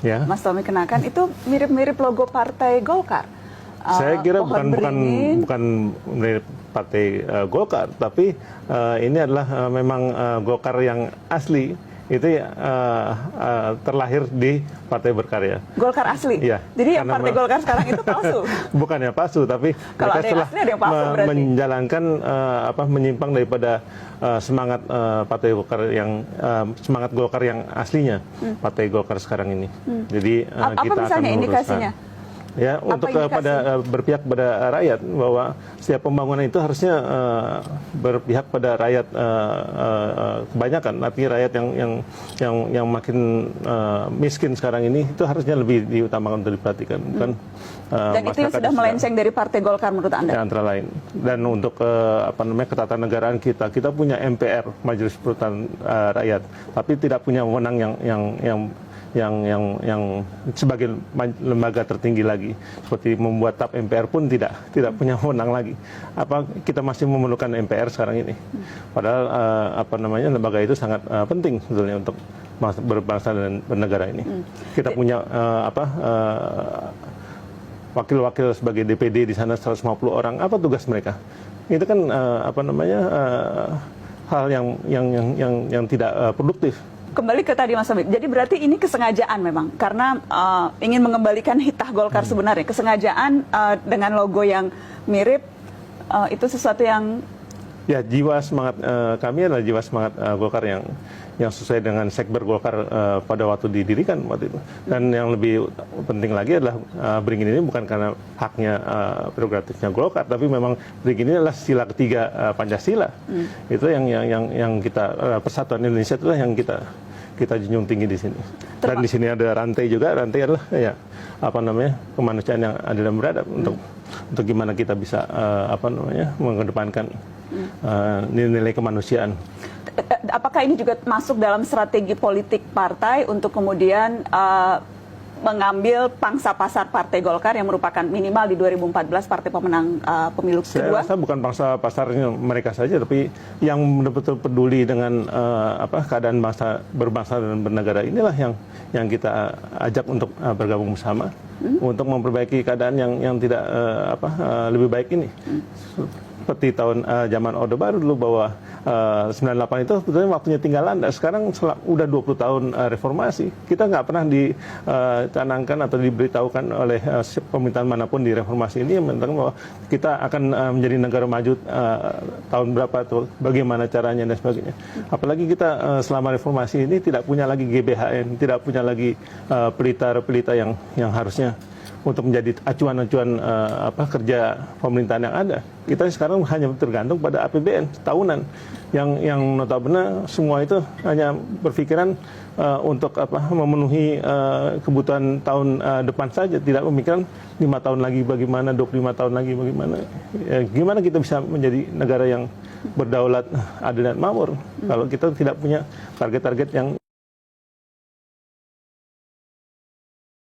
Ya. Mas Tommy kenakan itu mirip-mirip logo Partai Golkar. Saya kira Pohon bukan dari Partai Golkar, tapi ini adalah memang Golkar yang asli. Itu terlahir di Partai Berkarya. Golkar asli? Iya. Jadi yang Partai Golkar sekarang itu palsu? Bukannya palsu, tapi kalau mereka ada yang asli, ada yang palsu berarti? menjalankan menyimpang daripada semangat Partai Golkar semangat Golkar yang aslinya, Partai Golkar sekarang ini. Jadi kita akan meluruskan. Indikasinya? Ya, untuk berpihak pada rakyat, bahwa setiap pembangunan itu harusnya berpihak pada rakyat kebanyakan, artinya rakyat yang makin miskin sekarang ini itu harusnya lebih diutamakan untuk diperhatikan, bukan dan itu yang sudah melenceng dari Partai Golkar menurut Anda? Ya, antara lain. Dan untuk ketatanegaraan kita punya MPR, Majelis Perwakilan Rakyat, tapi tidak punya wewenang yang sebagai lembaga tertinggi lagi, seperti membuat TAP MPR pun tidak punya wewenang lagi. Apa kita masih memerlukan MPR sekarang ini? Padahal lembaga itu sangat penting sebetulnya untuk berbangsa dan bernegara ini. Kita punya wakil-wakil sebagai DPD di sana 150 orang. Apa tugas mereka? Itu kan hal yang tidak produktif. Kembali ke tadi Mas Tommy, jadi berarti ini kesengajaan memang, karena ingin mengembalikan hitah Golkar sebenarnya. Kesengajaan dengan logo yang mirip, itu sesuatu yang... Ya, jiwa semangat kami adalah jiwa semangat Golkar yang sesuai dengan sekber Golkar pada waktu didirikan waktu itu. Dan yang lebih penting lagi adalah beringin ini bukan karena haknya prerogatifnya Golkar, tapi memang beringin ini adalah sila ketiga Pancasila. Itu yang kita persatuan Indonesia itulah yang kita junjung tinggi di sini. Dan di sini ada rantai juga. Rantai adalah kemanusiaan yang adil dan beradab, untuk gimana kita bisa mengedepankan nilai-nilai kemanusiaan. Apakah ini juga masuk dalam strategi politik partai untuk kemudian mengambil pangsa pasar Partai Golkar yang merupakan minimal di 2014 partai pemenang pemilu kedua? Saya rasa bukan pangsa pasarnya mereka saja, tapi yang betul-betul peduli dengan keadaan berbangsa dan bernegara inilah yang kita ajak untuk bergabung bersama untuk memperbaiki keadaan yang tidak lebih baik ini. Seperti zaman Orde Baru dulu, bahwa 98 itu sebetulnya waktunya tinggal landas. Sekarang udah 20 tahun reformasi. Kita nggak pernah dicanangkan atau diberitahukan oleh pemerintahan manapun di reformasi ini yang mengatakan bahwa kita akan menjadi negara maju tahun berapa atau bagaimana caranya dan sebagainya. Apalagi kita selama reformasi ini tidak punya lagi GBHN, tidak punya lagi pelita-pelita yang harusnya untuk menjadi acuan-acuan kerja pemerintahan yang ada. Kita sekarang hanya tergantung pada APBN tahunan yang notabene semua itu hanya berpikiran untuk memenuhi kebutuhan tahun depan saja, tidak memikirkan 5 tahun lagi bagaimana, 25 tahun lagi bagaimana. Gimana kita bisa menjadi negara yang berdaulat, adil dan makmur kalau kita tidak punya target-target yang